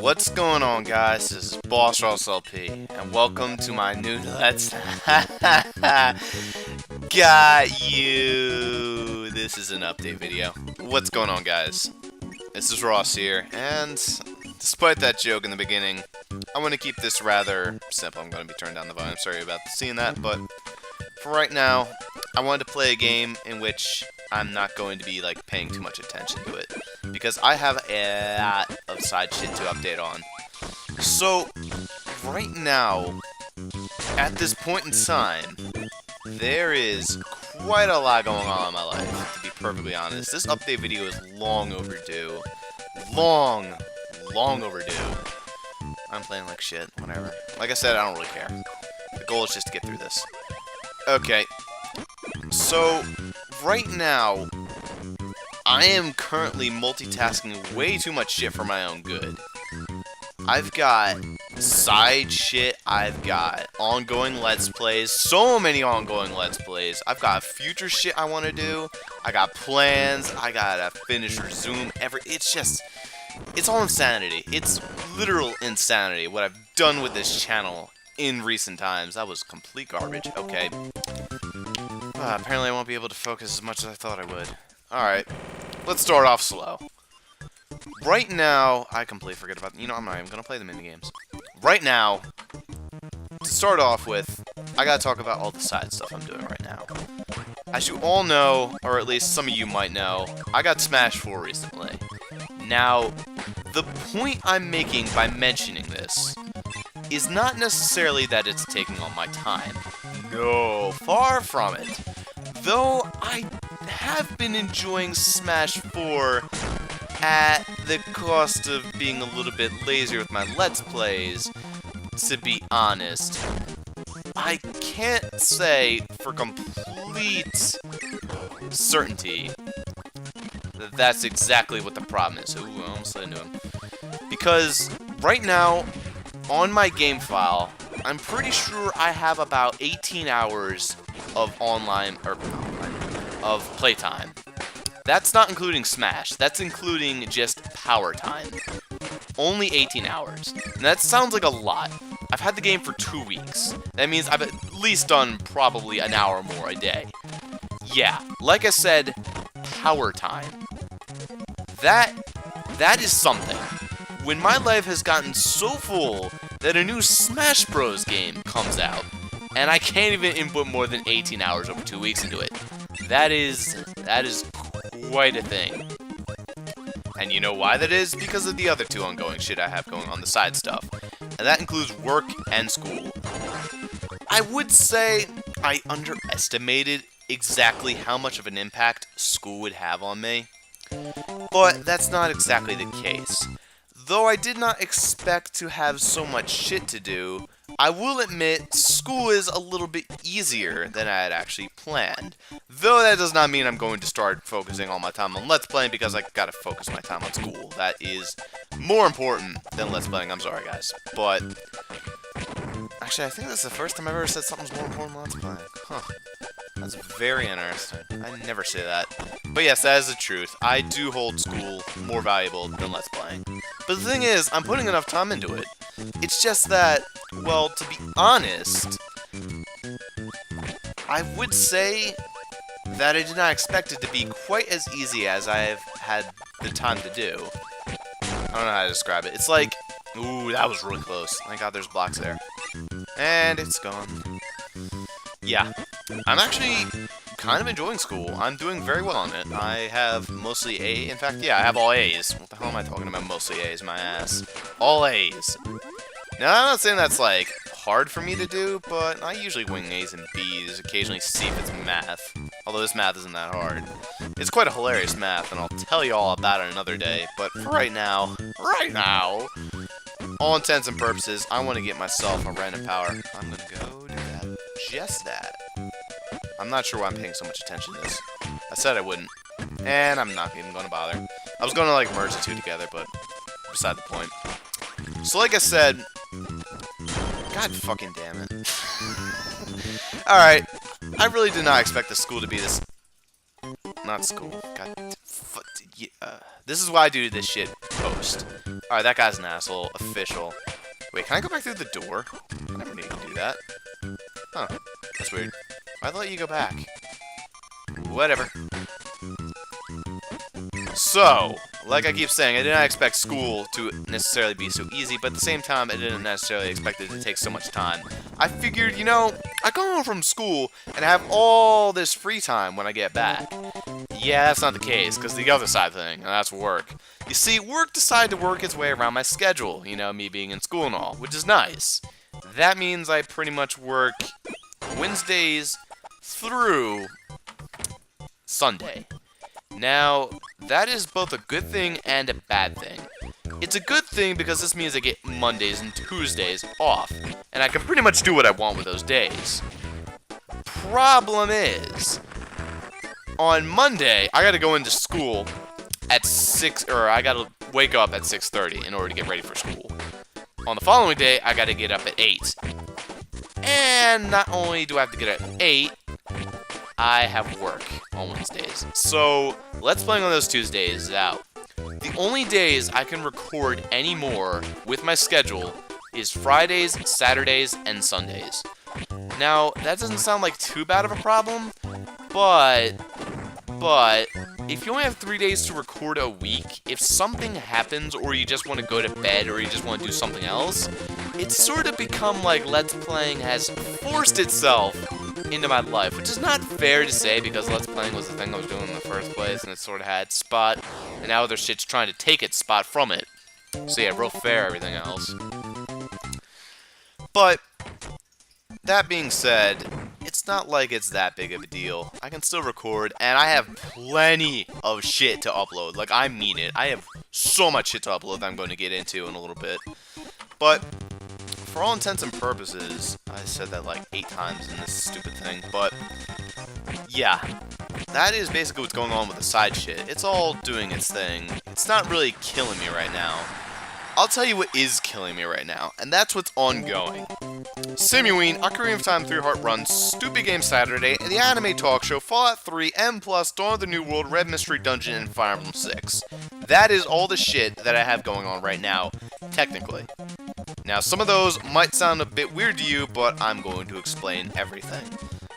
What's going on, guys? This is Bossrosslp, and welcome to my new Let's Got You! This is an update video. What's going on, guys? This is Ross here, and despite that joke in the beginning, I want to keep this rather simple. I'm going to be turning down the volume, sorry about seeing that, but for right now, I wanted to play a game in which I'm not going to be, like, paying too much attention to it, because I have a lot of side shit to update on. So, right now, at this point in time, there is quite a lot going on in my life, to be perfectly honest. This update video is long overdue. Long overdue. I'm playing like shit, whatever. Like I said, I don't really care. The goal is just to get through this. Okay, so, right now, I am currently multitasking way too much shit for my own good. I've got side shit, I've got ongoing Let's Plays, so many ongoing Let's Plays, I've got future shit I want to do, I got plans, I gotta finish Resume, it's all insanity. It's literal insanity what I've done with this channel in recent times. That was complete garbage. Okay. Apparently I won't be able to focus as much as I thought I would. Alright. Let's start off slow. Right now, I completely forget about... You know, I'm not even going to play the minigames. Right now, to start off with, I gotta talk about all the side stuff I'm doing right now. As you all know, or at least some of you might know, I got Smash 4 recently. Now, the point I'm making by mentioning this is not necessarily that it's taking all my time. No, far from it. Though I have been enjoying Smash 4 at the cost of being a little bit lazier with my Let's Plays, to be honest. I can't say for complete certainty that that's exactly what the problem is. Ooh, I almost said into him. Because right now, on my game file, I'm pretty sure I have about 18 hours of of playtime. That's not including Smash. That's including just power time. Only 18 hours. And that sounds like a lot. I've had the game for 2 weeks. That means I've at least done probably an hour more a day. Yeah, like I said, power time. That is something. When my life has gotten so full that a new Smash Bros. Game comes out, and I can't even input more than 18 hours over 2 weeks into it. That is quite a thing. And you know why that is? Because of the other two ongoing shit I have going on, the side stuff. And that includes work and school. I would say I underestimated exactly how much of an impact school would have on me. But that's not exactly the case. Though I did not expect to have so much shit to do, I will admit school is a little bit easier than I had actually planned. Though that does not mean I'm going to start focusing all my time on Let's Playing, because I gotta focus my time on school. That is more important than Let's Playing, I'm sorry guys. But, actually I think that's the first time I've ever said something's more important than Let's Playing. Huh. That's very interesting. I never say that. But yes, that is the truth. I do hold school more valuable than Let's Playing. But the thing is, I'm putting enough time into it. It's just that, well, to be honest, I would say that I did not expect it to be quite as easy as I've had the time to do. I don't know how to describe it. It's like, ooh, that was really close. Thank God there's blocks there. And it's gone. Yeah, I'm actually kind of enjoying school. I'm doing very well on it. I have mostly A. In fact, yeah, I have all A's. What the hell am I talking about? Mostly A's, my ass. All A's. Now, I'm not saying that's, like, hard for me to do, but I usually wing A's and B's, occasionally C if it's math. Although this math isn't that hard. It's quite a hilarious math, and I'll tell you all about it another day. But for right now, all intents and purposes, I want to get myself a random power. I'm going to go do that. Just that. I'm not sure why I'm paying so much attention to this. I said I wouldn't. And I'm not even going to bother. I was going to, like, merge the two together, but beside the point. So, like I said... God fucking damn it. Alright. I really did not expect the school to be this... Not school. God... This is why I do this shit post. Alright, that guy's an asshole. Official. Wait, can I go back through the door? I never needed to do that. Huh. That's weird. Why'd I let you go back? Whatever. So, like I keep saying, I did not expect school to necessarily be so easy, but at the same time, I didn't necessarily expect it to take so much time. I figured, you know, I come home from school and have all this free time when I get back. Yeah, that's not the case, because the other side thing, and that's work. You see, work decided to work its way around my schedule, you know, me being in school and all, which is nice. That means I pretty much work Wednesdays through Sunday. Now, that is both a good thing and a bad thing. It's a good thing because this means I get Mondays and Tuesdays off, and I can pretty much do what I want with those days. Problem is, on Monday, I gotta go into school at 6, or I gotta wake up at 6:30 in order to get ready for school. On the following day, I gotta get up at 8. And not only do I have to get up at 8, I have work on Wednesdays. So, let's play on those Tuesdays is out. The only days I can record anymore with my schedule is Fridays, Saturdays, and Sundays. Now, that doesn't sound like too bad of a problem, but if you only have 3 days to record a week, if something happens or you just want to go to bed or you just want to do something else, it's sort of become like Let's Playing has forced itself into my life, which is not fair to say because Let's Playing was the thing I was doing in the first place and it sort of had its spot, and now other shit's trying to take its spot from it. So yeah, real fair everything else. But, that being said, it's not like it's that big of a deal. I can still record, and I have plenty of shit to upload. Like, I mean it. I have so much shit to upload that I'm going to get into in a little bit. But, for all intents and purposes, I said that like 8 times in this stupid thing, but yeah, that is basically what's going on with the side shit. It's all doing its thing. It's not really killing me right now. I'll tell you what is killing me right now, and that's what's ongoing. Simuine, Ocarina of Time 3-Heart Run, Stupid Game Saturday, the anime talk show, Fallout 3, M+, Dawn of the New World, Red Mystery Dungeon, and Fire Emblem 6. That is all the shit that I have going on right now, technically. Now, some of those might sound a bit weird to you, but I'm going to explain everything.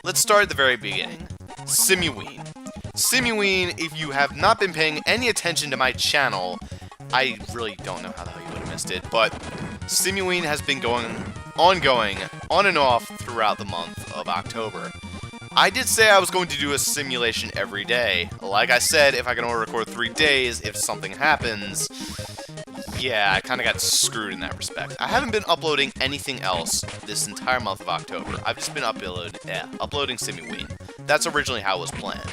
Let's start at the very beginning. Simuine. Simuine, if you have not been paying any attention to my channel, I really don't know how the hell you would have missed it, but Simuine has been ongoing, on and off throughout the month of October. I did say I was going to do a simulation every day. Like I said, if I can only record 3 days, if something happens, yeah, I kind of got screwed in that respect. I haven't been uploading anything else this entire month of October. I've just been uploading Simuine. That's originally how it was planned.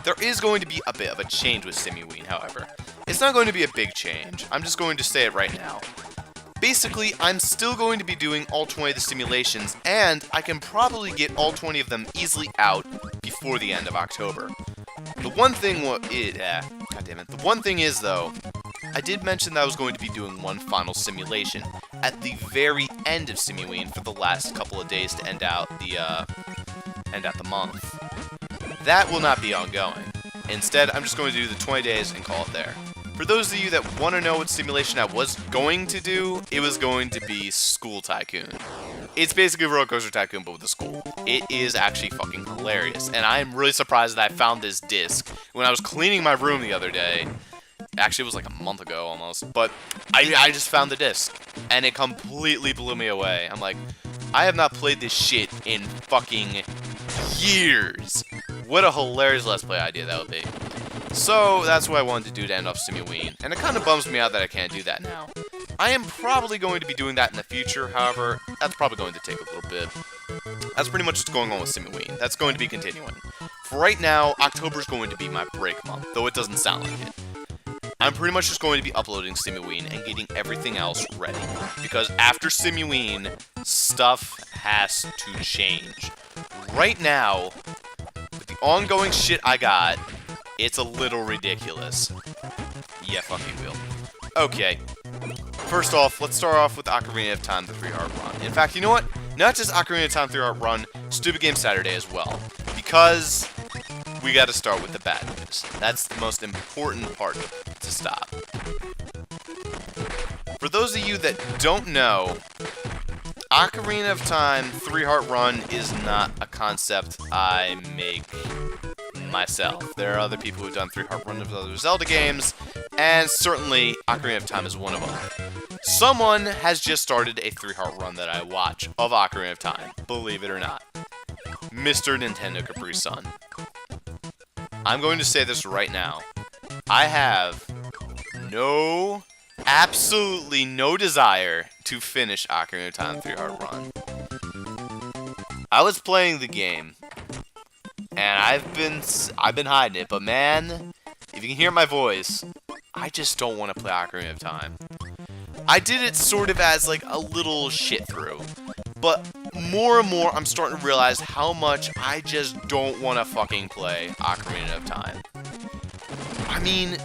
There is going to be a bit of a change with Simuine, however. It's not going to be a big change. I'm just going to say it right now. Basically, I'm still going to be doing all 20 of the simulations, and I can probably get all 20 of them easily out before the end of October. The one thing The one thing is, though, I did mention that I was going to be doing one final simulation at the very end of Simuine for the last couple of days to end out the month. That will not be ongoing. Instead, I'm just going to do the 20 days and call it there. For those of you that want to know what simulation I was going to do, it was going to be School Tycoon. It's basically Roller Coaster Tycoon, but with a school. It is actually fucking hilarious, and I am really surprised that I found this disc when I was cleaning my room the other day. Actually, it was like a month ago almost, but I just found the disc, and it completely blew me away. I'm like, I have not played this shit in fucking years. What a hilarious Let's Play idea that would be. So, that's what I wanted to do to end off Simuine, and it kind of bums me out that I can't do that now. I am probably going to be doing that in the future, however, that's probably going to take a little bit. That's pretty much what's going on with Simuine. That's going to be continuing. For right now, October's going to be my break month, though it doesn't sound like it. I'm pretty much just going to be uploading Simuine and getting everything else ready. Because after Simuine, stuff has to change. Right now, with the ongoing shit I got, it's a little ridiculous. Yeah, fucking will. Okay. First off, let's start off with Ocarina of Time, the 3-Heart Run. In fact, you know what? Not just Ocarina of Time 3-Heart Run, Stupid Game Saturday as well. Because we gotta start with the bad news. That's the most important part to stop. For those of you that don't know, Ocarina of Time 3-Heart Run is not a concept I make myself. There are other people who've done 3-Heart Run of other Zelda games, and certainly Ocarina of Time is one of them. Someone has just started a 3-Heart Run that I watch of Ocarina of Time, believe it or not. Mr. Nintendo Capri Sun. I'm going to say this right now. I have absolutely no desire to finish Ocarina of Time 3-Heart Run. I was playing the game, and I've been hiding it, but man, if you can hear my voice, I just don't want to play Ocarina of Time. I did it sort of as like a little shit through, but more and more I'm starting to realize how much I just don't want to fucking play Ocarina of Time. I mean,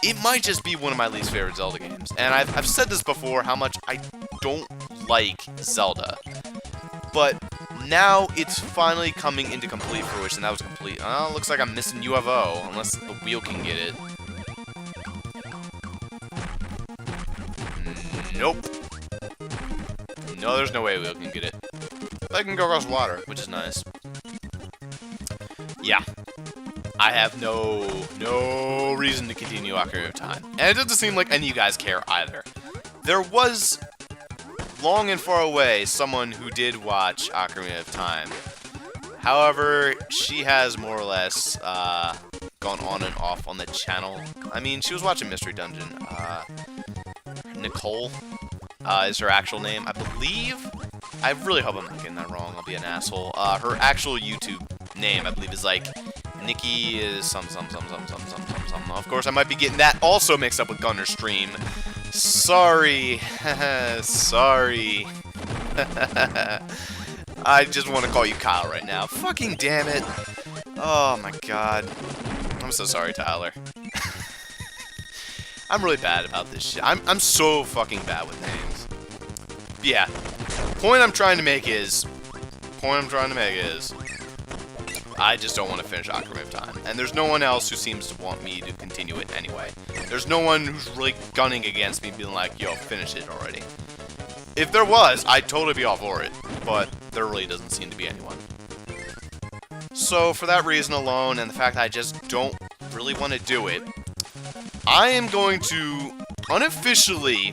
it might just be one of my least favorite Zelda games, and I've said this before, how much I don't like Zelda. But now it's finally coming into complete fruition. That was complete. Oh, looks like I'm missing UFO, unless the wheel can get it. Nope. No, there's no way wheel can get it. But I can go across water, which is nice. Yeah. I have no reason to continue Ocarina of Time. And it doesn't seem like any of you guys care either. There was, long and far away, someone who did watch Ocarina of Time. However, she has more or less gone on and off on the channel. I mean, she was watching Mystery Dungeon. Nicole is her actual name, I believe. I really hope I'm not getting that wrong. I'll be an asshole. Her actual YouTube name, I believe, is like Nikki is some. Of course, I might be getting that also mixed up with Gunner's stream. Sorry. Sorry. I just want to call you Kyle right now. Fucking damn it. Oh my god. I'm so sorry, Tyler. I'm really bad about this shit. I'm so fucking bad with names. But yeah. Point I'm trying to make is I just don't want to finish Ocarina of Time. And there's no one else who seems to want me to continue it anyway. There's no one who's really gunning against me, being like, yo, finish it already. If there was, I'd totally be all for it. But there really doesn't seem to be anyone. So, for that reason alone, and the fact that I just don't really want to do it, I am going to unofficially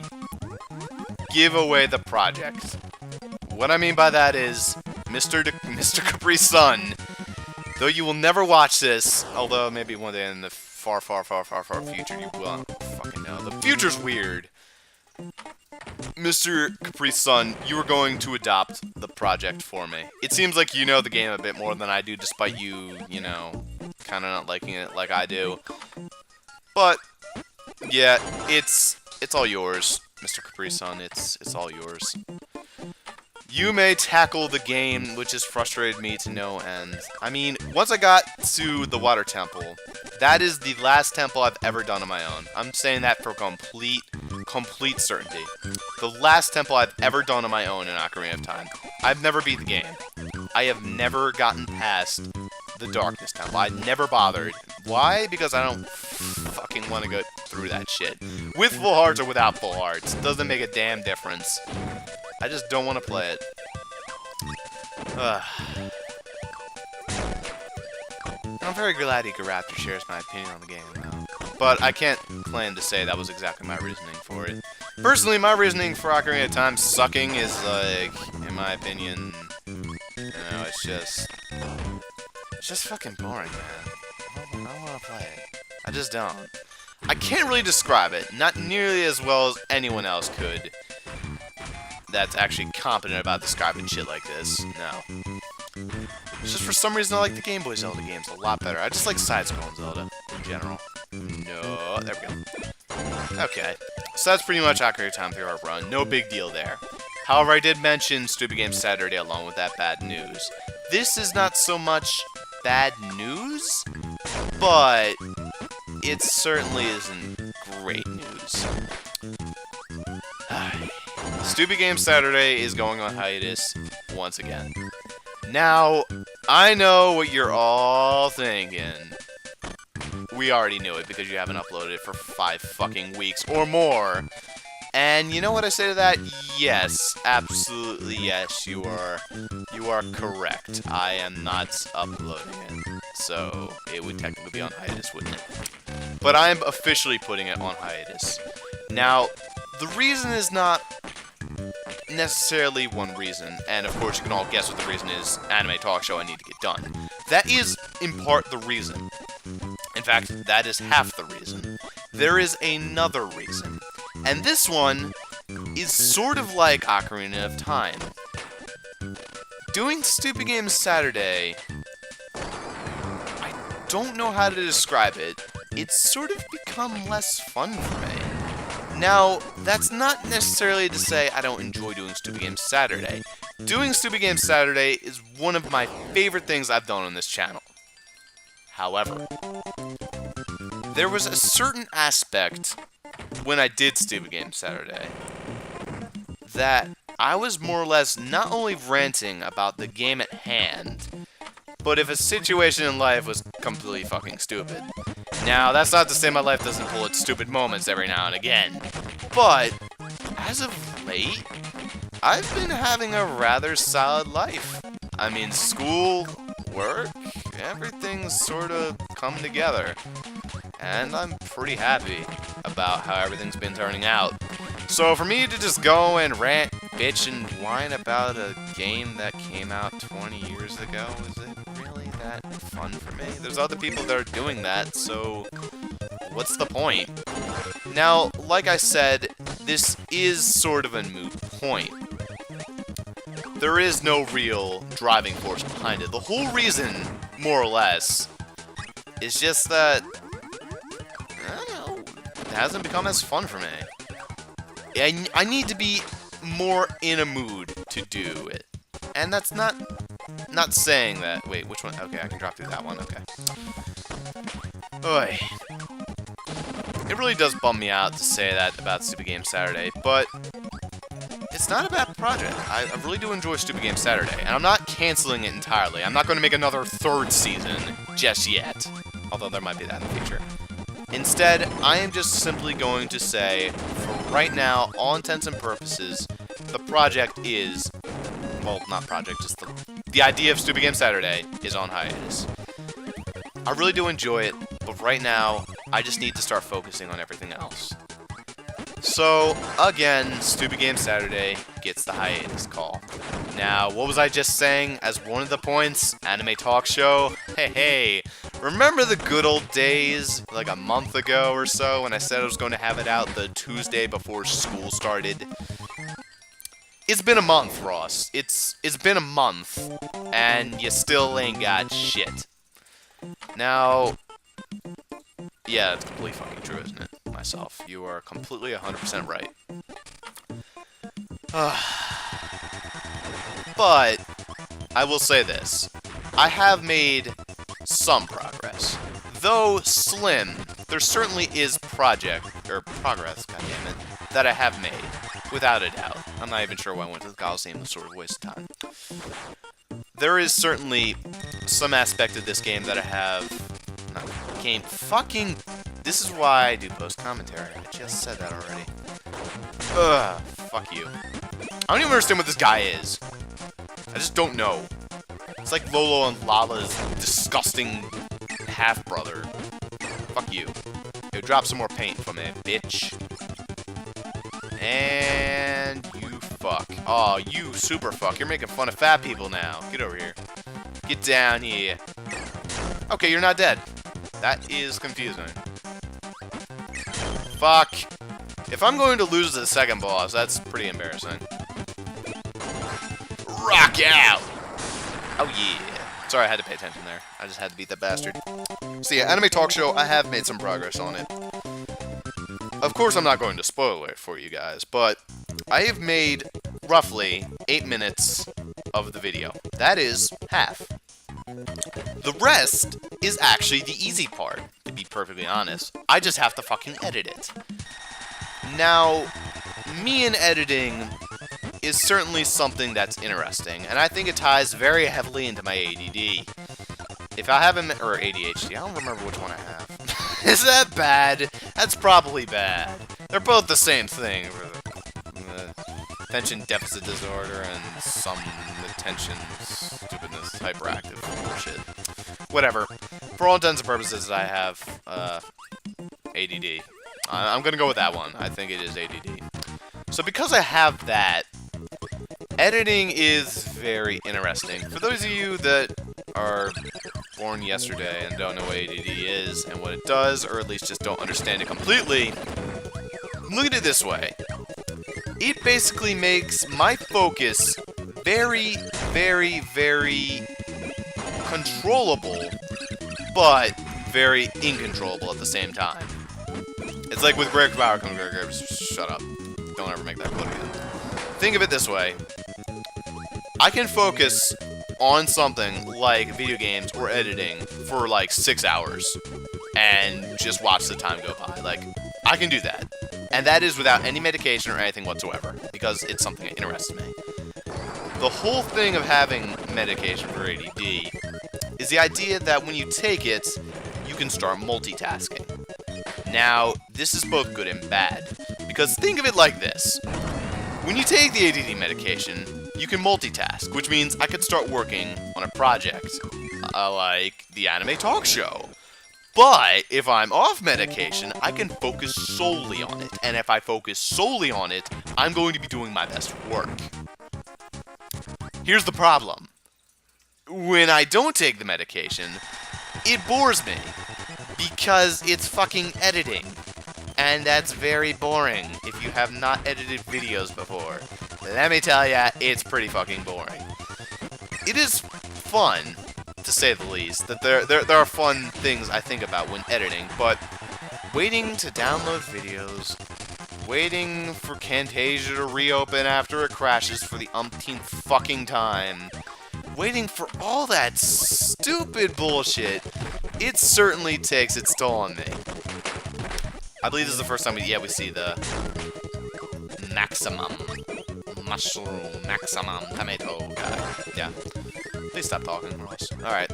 give away the project. What I mean by that is, Mr. Capri Sun, though you will never watch this, although maybe one day in the far future you will. I don't fucking know. The future's weird. Mr. Capri Sun, you are going to adopt the project for me. It seems like you know the game a bit more than I do, despite you, you know, kind of not liking it like I do. But yeah, it's all yours, Mr. Capri Sun. It's all yours. You may tackle the game, which has frustrated me to no end. I mean, once I got to the water temple, that is the last temple I've ever done on my own. I'm saying that for complete certainty. The last temple I've ever done on my own in Ocarina of Time. I've never beat the game. I have never gotten past the Darkness Temple. I never bothered. Why? Because I don't fucking want to go through that shit. With full hearts or without full hearts. Doesn't make a damn difference. I just don't want to play it. I'm very glad Raptor shares my opinion on the game, though. But I can't claim to say that was exactly my reasoning for it. Personally, my reasoning for Ocarina of Time sucking is, like, in my opinion, you know, it's just fucking boring, man. I don't want to play it. I just don't. I can't really describe it. Not nearly as well as anyone else could. That's actually competent about describing shit like this. No. It's just for some reason I like the Game Boy Zelda games a lot better. I just like side-scrolling Zelda in general. No, there we go. Okay, so that's pretty much Ocarina of Time 3-Heart Run. No big deal there. However, I did mention Stupid Game Saturday along with that bad news. This is not so much bad news, but it certainly isn't great news. Stupid Game Saturday is going on hiatus once again. Now, I know what you're all thinking. We already knew it because you haven't uploaded it for 5 fucking weeks or more. And you know what I say to that? Yes, absolutely yes, you are correct. I am not uploading it. So, it would technically be on hiatus, wouldn't it? But I'm officially putting it on hiatus. Now, the reason is not necessarily one reason, and of course you can all guess what the reason is. Anime talk show I need to get done. That is, in part, the reason. In fact, that is half the reason. There is another reason. And this one is sort of like Ocarina of Time. Doing Stupid Games Saturday, I don't know how to describe it. It's sort of become less fun for me. Now, that's not necessarily to say I don't enjoy doing Stupid Games Saturday. Doing Stupid Games Saturday is one of my favorite things I've done on this channel. However, there was a certain aspect when I did Stupid Games Saturday that I was more or less not only ranting about the game at hand, but if a situation in life was completely fucking stupid. Now, that's not to say my life doesn't pull its stupid moments every now and again, but as of late, I've been having a rather solid life. I mean, school, work, everything's sort of come together. And I'm pretty happy about how everything's been turning out. So for me to just go and rant, bitch, and whine about a game that came out 20 years ago, is it really that fun for me? There's other people that are doing that, so what's the point? Now, like I said, this is sort of a moot point. There is no real driving force behind it. The whole reason, more or less, is just that it hasn't become as fun for me. I need to be more in a mood to do it. And that's not saying that... Wait, which one? Okay, I can drop through that one, okay. Oy. It really does bum me out to say that about Stupid Game Saturday, but it's not a bad project. I really do enjoy Stupid Game Saturday, and I'm not canceling it entirely. I'm not going to make another 3rd season just yet, although there might be that in the future. Instead, I am just simply going to say, for right now, all intents and purposes, the project is, well, not project, just the idea of Stupid Game Saturday is on hiatus. I really do enjoy it, but right now, I just need to start focusing on everything else. So, again, Stupid Game Saturday gets the hiatus call. Now, what was I just saying as one of the points? Anime talk show? Hey, remember the good old days, like a month ago or so, when I said I was going to have it out the Tuesday before school started? It's been a month, Ross. It's been a month, and you still ain't got shit. Now, yeah, it's completely fucking true, isn't it? Myself. You are completely 100% right. But, I will say this. I have made some progress. Though slim, there certainly is progress, goddammit, that I have made. Without a doubt. I'm not even sure why I went to the Coliseum. It was sort of a waste of time. There is certainly some aspect of this game that I have... Not game. Fucking... This is why I do post-commentary. I just said that already. Ugh. Fuck you. I don't even understand what this guy is. I just don't know. It's like Lolo and Lala's disgusting half-brother. Fuck you. Yo, drop some more paint for me, bitch. And you fuck. Aw, you super fuck. You're making fun of fat people now. Get over here. Get down here. Okay, you're not dead. That is confusing. Fuck. If I'm going to lose to the second boss, that's pretty embarrassing. Rock out! Oh yeah. Sorry, I had to pay attention there. I just had to beat that bastard. So yeah, Anime Talk Show, I have made some progress on it. Of course, I'm not going to spoil it for you guys, but I have made roughly 8 minutes of the video. That is half. The rest is actually the easy part, to be perfectly honest. I just have to fucking edit it. Now, me and editing is certainly something that's interesting, and I think it ties very heavily into my ADD. If I haven't, or ADHD, I don't remember which one I have. Is that bad? That's probably bad. They're both the same thing. Attention deficit disorder and some attention stupidness, hyperactive bullshit. Whatever. For all intents and purposes, I have ADD. I'm gonna go with that one. I think it is ADD. So because I have that, editing is very interesting. For those of you that are born yesterday and don't know what ADD is and what it does, or at least just don't understand it completely, look at it this way. It basically makes my focus very, very, very controllable, but very incontrollable at the same time. It's like with Greg Power, shut up. Don't ever make that quote again. Think of it this way. I can focus on something like video games or editing for like 6 hours and just watch the time go by. Like, I can do that. And that is without any medication or anything whatsoever, because it's something that interests me. The whole thing of having medication for ADD is the idea that when you take it, you can start multitasking. Now, this is both good and bad, because think of it like this. When you take the ADD medication, you can multitask, which means I could start working on a project, like the anime talk show. But if I'm off medication, I can focus solely on it, and if I focus solely on it, I'm going to be doing my best work. Here's the problem. When I don't take the medication, it bores me, because it's fucking editing. And that's very boring if you have not edited videos before. Let me tell ya, it's pretty fucking boring. It is fun, to say the least, that there are fun things I think about when editing, but waiting to download videos, waiting for Camtasia to reopen after it crashes for the umpteenth fucking time, waiting for all that stupid bullshit, it certainly takes its toll on me. I believe this is the first time we see the maximum mushroom, maximum tomato guy. Yeah. Please stop talking, Ross. Alright.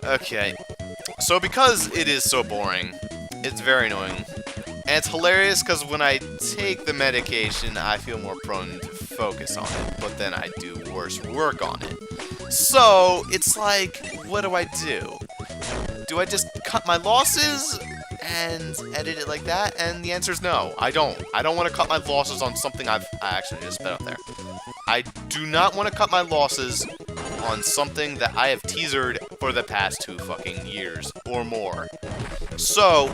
Okay. So because it is so boring, it's very annoying. And it's hilarious because when I take the medication, I feel more prone to focus on it, but then I do worse work on it. So, it's like, what do I do? Do I just cut my losses and edit it like that? And the answer is no, I don't. I don't want to cut my losses on something I actually just spit out there. I do not want to cut my losses on something that I have teasered for the past 2 fucking years or more. So,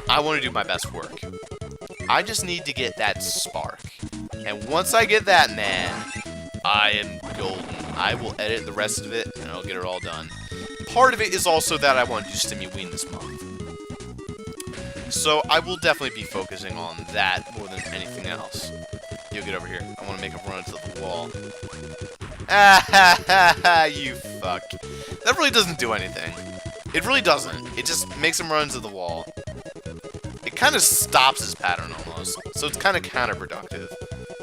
I want to do my best work. I just need to get that spark. And once I get that, man, I am golden. I will edit the rest of it, and I'll get it all done. Part of it is also that I want to do Stimmy this month. So, I will definitely be focusing on that more than anything else. You get over here. I want to make him run into the wall. Ah ha ha ha, you fuck. That really doesn't do anything. It really doesn't. It just makes him run into the wall. It kind of stops his pattern almost, so it's kind of counterproductive.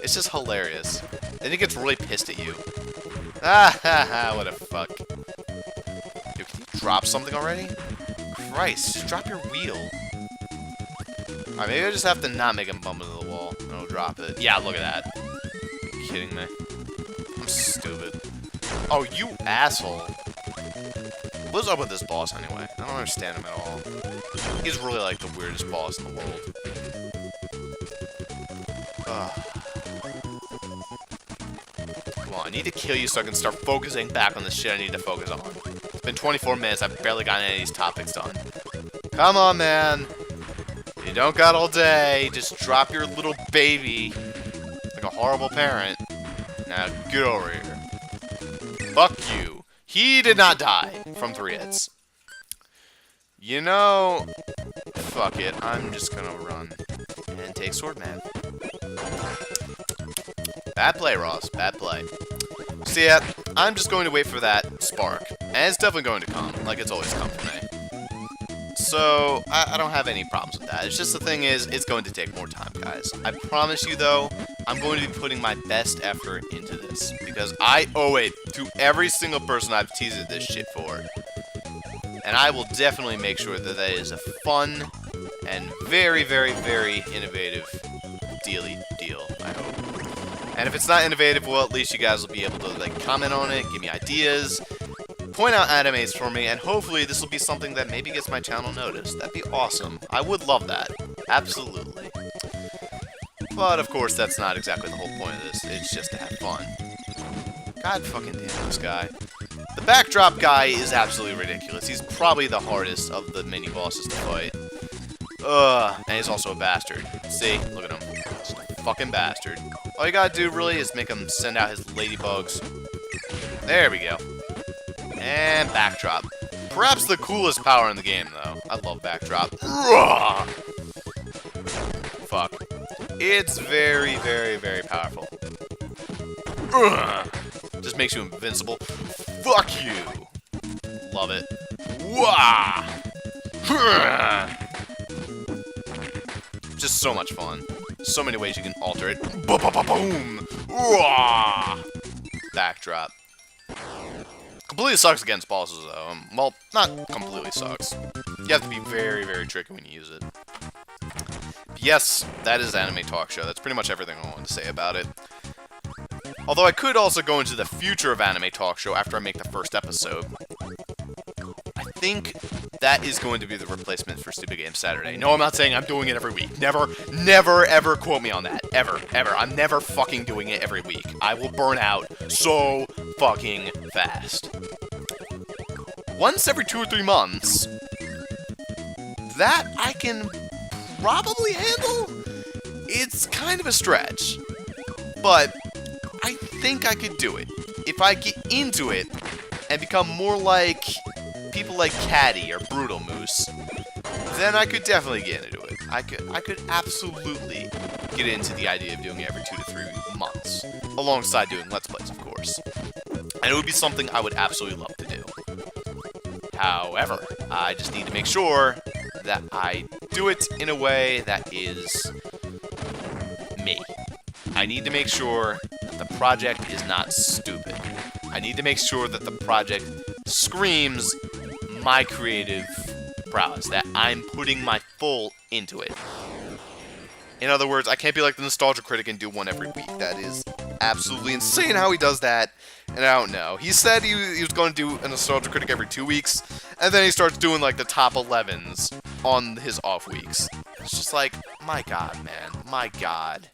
It's just hilarious. Then he gets really pissed at you. Ah ha ha, what a fuck. Yo, can you drop something already? Christ, just drop your wheel. Alright, maybe I just have to not make him bump into the wall, and I'll drop it. Yeah, look at that. Are you kidding me? I'm stupid. Oh, you asshole. What's up with this boss, anyway? I don't understand him at all. He's really, like, the weirdest boss in the world. Ugh. Come on, I need to kill you so I can start focusing back on the shit I need to focus on. It's been 24 minutes, I've barely gotten any of these topics done. Come on, man. You don't got all day. Just drop your little baby like a horrible parent. Now, get over here. Fuck you. He did not die from 3 hits. You know, fuck it. I'm just gonna run and take Swordman. Bad play, Ross. Bad play. So yeah, I'm just going to wait for that spark. And it's definitely going to come, like it's always come for me. So, I don't have any problems with that. It's just the thing is, it's going to take more time, guys. I promise you, though, I'm going to be putting my best effort into this, because I owe it to every single person I've teased this shit for. And I will definitely make sure that that is a fun and very, very, very innovative deal, I hope. And if it's not innovative, well, at least you guys will be able to, like, comment on it, give me ideas, point out animes for me, and hopefully this will be something that maybe gets my channel noticed. That'd be awesome. I would love that. Absolutely. But, of course, that's not exactly the whole point of this. It's just to have fun. God fucking damn this guy. The backdrop guy is absolutely ridiculous. He's probably the hardest of the mini-bosses to fight. And he's also a bastard. See? Look at him. Just a fucking bastard. All you gotta do, really, is make him send out his ladybugs. There we go. And backdrop. Perhaps the coolest power in the game, though. I love backdrop. Fuck. It's very, very, very powerful. Just makes you invincible. Fuck you! Love it. Wah! Just so much fun. So many ways you can alter it. Boom! Wah! Backdrop. Completely sucks against bosses, though. Well, not completely sucks. You have to be very, very tricky when you use it. Yes, that is Anime Talk Show. That's pretty much everything I wanted to say about it. Although I could also go into the future of Anime Talk Show after I make the first episode. I think that is going to be the replacement for Stupid Game Saturday. No, I'm not saying I'm doing it every week. Never, never, ever quote me on that. Ever, ever. I'm never fucking doing it every week. I will burn out so fucking fast. Once every 2 or 3 months, that I can probably handle. It's kind of a stretch, but I think I could do it. If I get into it and become more like people like Caddy or Brutal Moose, then I could definitely get into it. I could absolutely get into the idea of doing it every 2 to 3 months, alongside doing Let's Plays, of course. And it would be something I would absolutely love to do. However, I just need to make sure that I do it in a way that is me. I need to make sure that the project is not stupid. I need to make sure that the project screams my creative prowess, that I'm putting my full into it. In other words, I can't be like the Nostalgia Critic and do one every week. That is absolutely insane how he does that, and I don't know. He said he was going to do a Nostalgia Critic every 2 weeks, and then he starts doing like the top 11s on his off weeks. It's just like, my god, man. My god.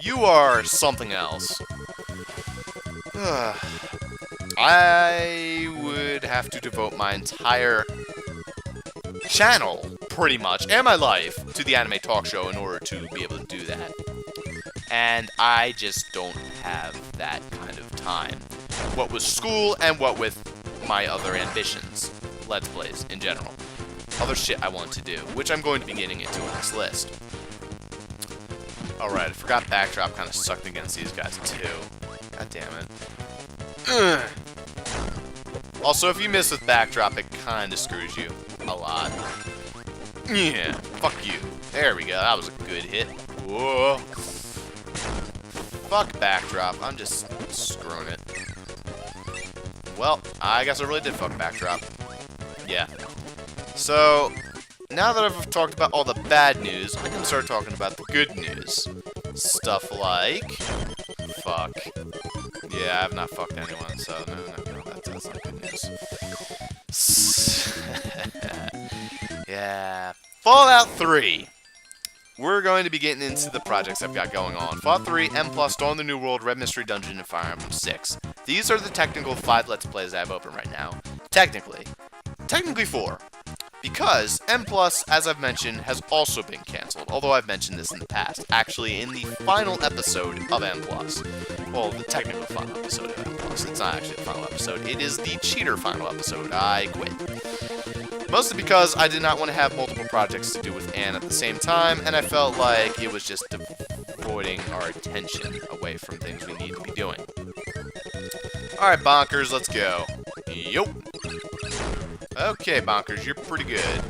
You are something else. I would have to devote my entire channel, pretty much, and my life, to the Anime Talk Show in order to be able to do that. And I just don't have that kind of time. What with school and what with my other ambitions. Let's Plays, in general. Other shit I want to do, which I'm going to be getting into in this list. Alright, I forgot Backdrop kind of sucked against these guys, too. God damn it. Ugh. Also, if you miss with Backdrop, it kind of screws you a lot. Yeah, fuck you. There we go, that was a good hit. Whoa. Fuck Backdrop, I'm just screwing it. Well, I guess I really did fuck Backdrop. Yeah. So, now that I've talked about all the bad news, I can start talking about the good news. Stuff like... Fuck. Yeah, I've not fucked anyone, so no, that's not good news. Yeah. Fallout 3. We're going to be getting into the projects I've got going on. Fallout 3, M+, Storm the New World, Red Mystery Dungeon, and Fire Emblem 6. These are the technical 5 Let's Plays I have open right now. Technically 4. Because M+, as I've mentioned, has also been cancelled, although I've mentioned this in the past. Actually, in the final episode of M+. Well, the technical final episode of M+. It's not actually the final episode. It is the cheater final episode. I quit. Mostly because I did not want to have multiple projects to do with Anne at the same time, and I felt like it was just avoiding our attention away from things we need to be doing. Alright, Bonkers, let's go. Yup. Okay, Bonkers, you're pretty good.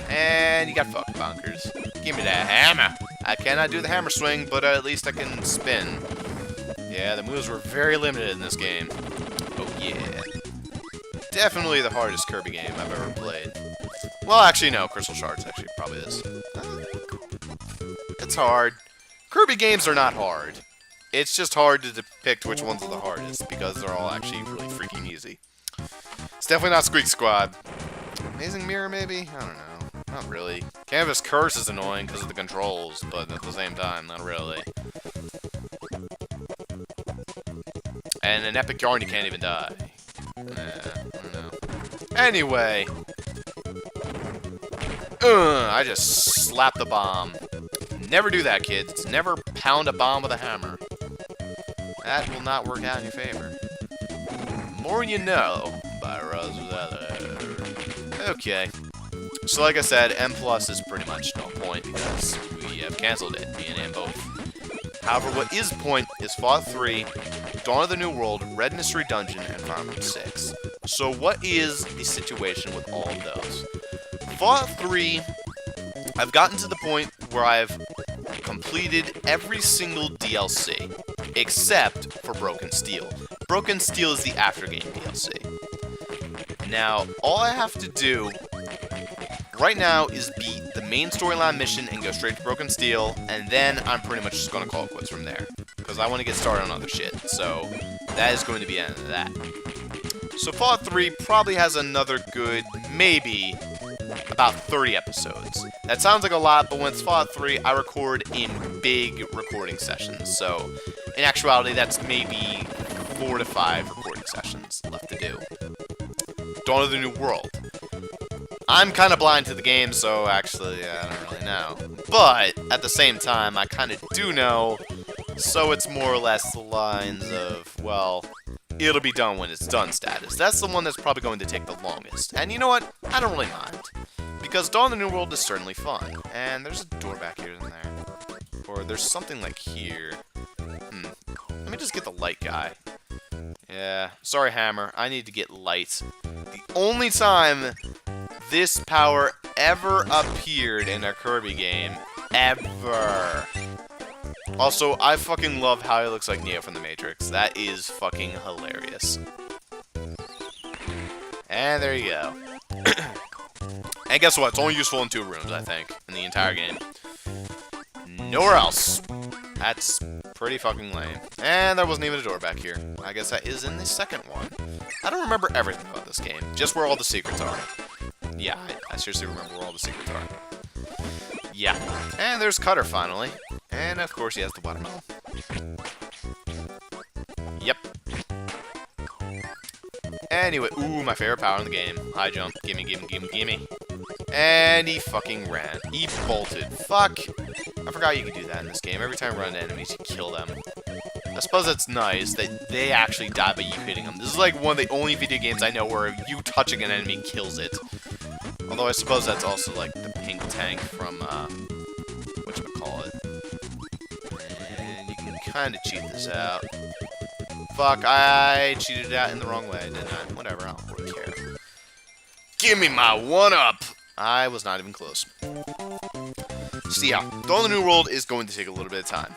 And you got fucked, Bonkers. Give me that hammer. I cannot do the hammer swing, but at least I can spin. Yeah, the moves were very limited in this game. Oh yeah. Definitely the hardest Kirby game I've ever played. Well, actually no, Crystal Shards actually probably is. It's hard. Kirby games are not hard. It's just hard to depict which ones are the hardest, because they're all actually really freaking easy. It's definitely not Squeak Squad. Amazing Mirror, maybe? I don't know. Not really. Canvas Curse is annoying because of the controls, but at the same time, not really. And an Epic Yarn, you can't even die. I don't know. Anyway. I just slapped the bomb. Never do that, kids. Never pound a bomb with a hammer. That will not work out in your favor. More you know by Bossrosslp. Okay. So like I said, M plus is pretty much no point because we have cancelled it, me and M both. However, what is point is Fallout 3, Dawn of the New World, Red Mystery Dungeon, and Fire Emblem 6. So what is the situation with all of those? Fallout 3, I've gotten to the point where I've completed every single DLC, except for Broken Steel. Broken Steel is the aftergame DLC. Now, all I have to do right now is beat the main storyline mission and go straight to Broken Steel, and then I'm pretty much just going to call it quits from there. Because I want to get started on other shit, so that is going to be the end of that. So Fallout 3 probably has another good, maybe, about 30 episodes. That sounds like a lot, but when it's Fallout 3, I record in big recording sessions. So, in actuality, that's maybe 4 to 5 recording sessions left to do. Dawn of the New World. I'm kind of blind to the game, so actually, I don't really know. But, at the same time, I kind of do know, so it's more or less the lines of, well, it'll be done when it's done status. That's the one that's probably going to take the longest. And you know what? I don't really mind. Because Dawn of the New World is certainly fun. And there's a door back here and there. Or there's something like here. Let me just get the light guy. Yeah, sorry Hammer, I need to get light. The only time this power ever appeared in a Kirby game, ever. Also, I fucking love how he looks like Neo from The Matrix. That is fucking hilarious. And there you go. And guess what? It's only useful in 2 rooms, I think, in the entire game. Nowhere else. That's pretty fucking lame. And there wasn't even a door back here. I guess that is in the second one. I don't remember everything about this game. Just where all the secrets are. Yeah, I seriously remember where all the secrets are. Yeah. And there's Cutter, finally. And, of course, he has the watermelon. Yep. Anyway, ooh, my favorite power in the game. High jump. Gimme, gimme, gimme, gimme. And he fucking ran. He bolted. Fuck. I forgot you could do that in this game. Every time you run into enemies, you kill them. I suppose that's nice that they actually die by you hitting them. This is like one of the only video games I know where you touching an enemy kills it. Although I suppose that's also like the pink tank from, whatchamacallit. And you can kind of cheat this out. Fuck, I cheated it out in the wrong way, didn't I? Whatever, I don't really care. Give me my 1-up! I was not even close. So yeah, Dawn of the New World is going to take a little bit of time.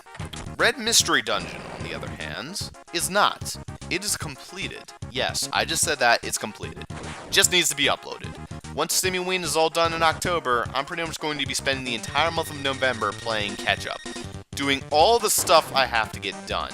Red Mystery Dungeon, on the other hand, is not. It is completed. Yes, I just said that, it's completed. Just needs to be uploaded. Once Stimmy is all done in October, I'm pretty much going to be spending the entire month of November playing catch-up. Doing all the stuff I have to get done.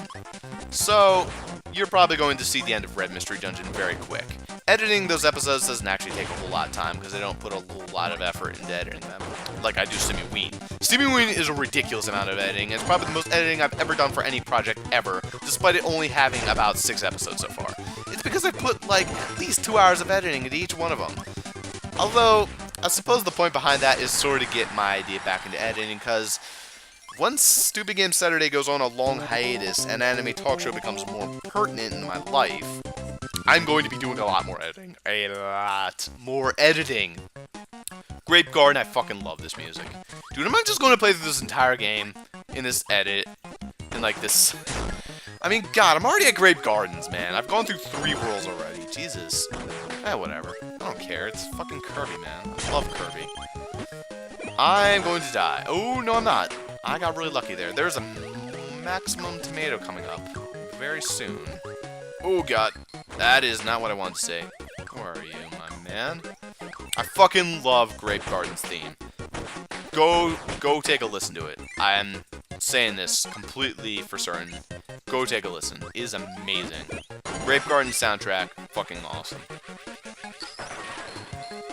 So, you're probably going to see the end of Red Mystery Dungeon very quick. Editing those episodes doesn't actually take a whole lot of time because I don't put a whole lot of effort into editing them, like I do Stimmy Ween. Stimmy Ween is a ridiculous amount of editing. It's probably the most editing I've ever done for any project ever, despite it only having about 6 episodes so far. It's because I put, like, at least 2 hours of editing into each one of them. Although, I suppose the point behind that is sort of get my idea back into editing, because once Stupid Game Saturday goes on a long hiatus and Anime Talk Show becomes more pertinent in my life, I'm going to be doing a lot more editing. A lot more editing. Grape Garden, I fucking love this music. Dude, am I just going to play through this entire game in this edit? In like this... I mean, God, I'm already at Grape Gardens, man. I've gone through 3 worlds already. Jesus. Eh, whatever. I don't care. It's fucking Kirby, man. I love Kirby. I'm going to die. Oh, no, I'm not. I got really lucky there. There's a maximum tomato coming up very soon. Oh god, that is not what I wanted to say. Where are you, my man? I fucking love Grape Garden's theme. Go take a listen to it. I'm saying this completely for certain. Go take a listen. It is amazing. Grape Garden soundtrack, fucking awesome.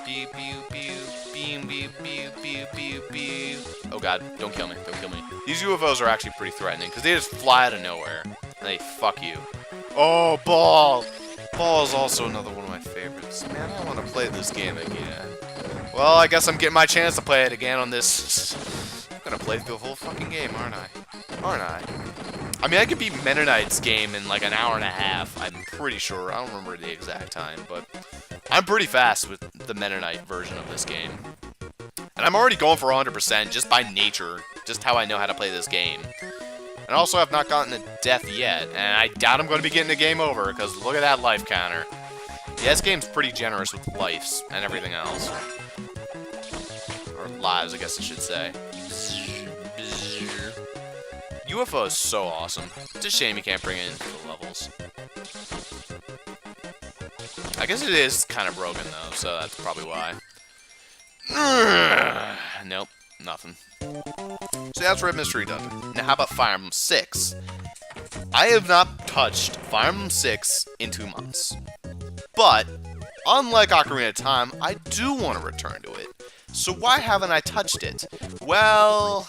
Beep, beep, beep, beep, beep, beep, beep, beep, beep. Oh god, don't kill me, don't kill me. These UFOs are actually pretty threatening, because they just fly out of nowhere. And they fuck you. Oh, Ball! Ball is also another one of my favorites. Man, I want to play this game again. Well, I guess I'm getting my chance to play it again on this. I'm gonna play through the whole fucking game, aren't I? Aren't I? I mean, I could beat Mennonite's game in like an hour and a half, I'm pretty sure. I don't remember the exact time, but I'm pretty fast with the Mennonite version of this game. And I'm already going for 100% just by nature, just how I know how to play this game. And also, I've not gotten a death yet, and I doubt I'm going to be getting a game over, because look at that life counter. Yeah, this game's pretty generous with lives and everything else. Or lives, I guess I should say. UFO is so awesome. It's a shame you can't bring it into the levels. I guess it is kind of broken, though, so that's probably why. Nope, nothing. So that's Red Mystery Dungeon. Now how about Fire Emblem 6? I have not touched Fire Emblem 6 in 2 months. But, unlike Ocarina of Time, I do want to return to it. So why haven't I touched it? Well,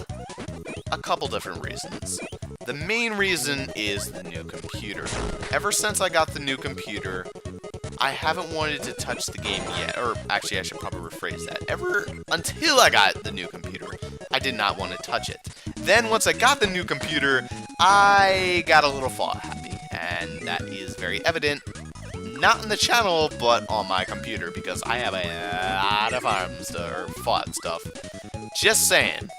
a couple different reasons. The main reason is the new computer. Ever since I got the new computer, I haven't wanted to touch the game yet. Or, actually, I should probably rephrase that. Until I got the new computer, I did not want to touch it. Then, once I got the new computer, I got a little Fallout happy. And that is very evident, not on the channel, but on my computer, because I have a lot of Fallout stuff. Just saying.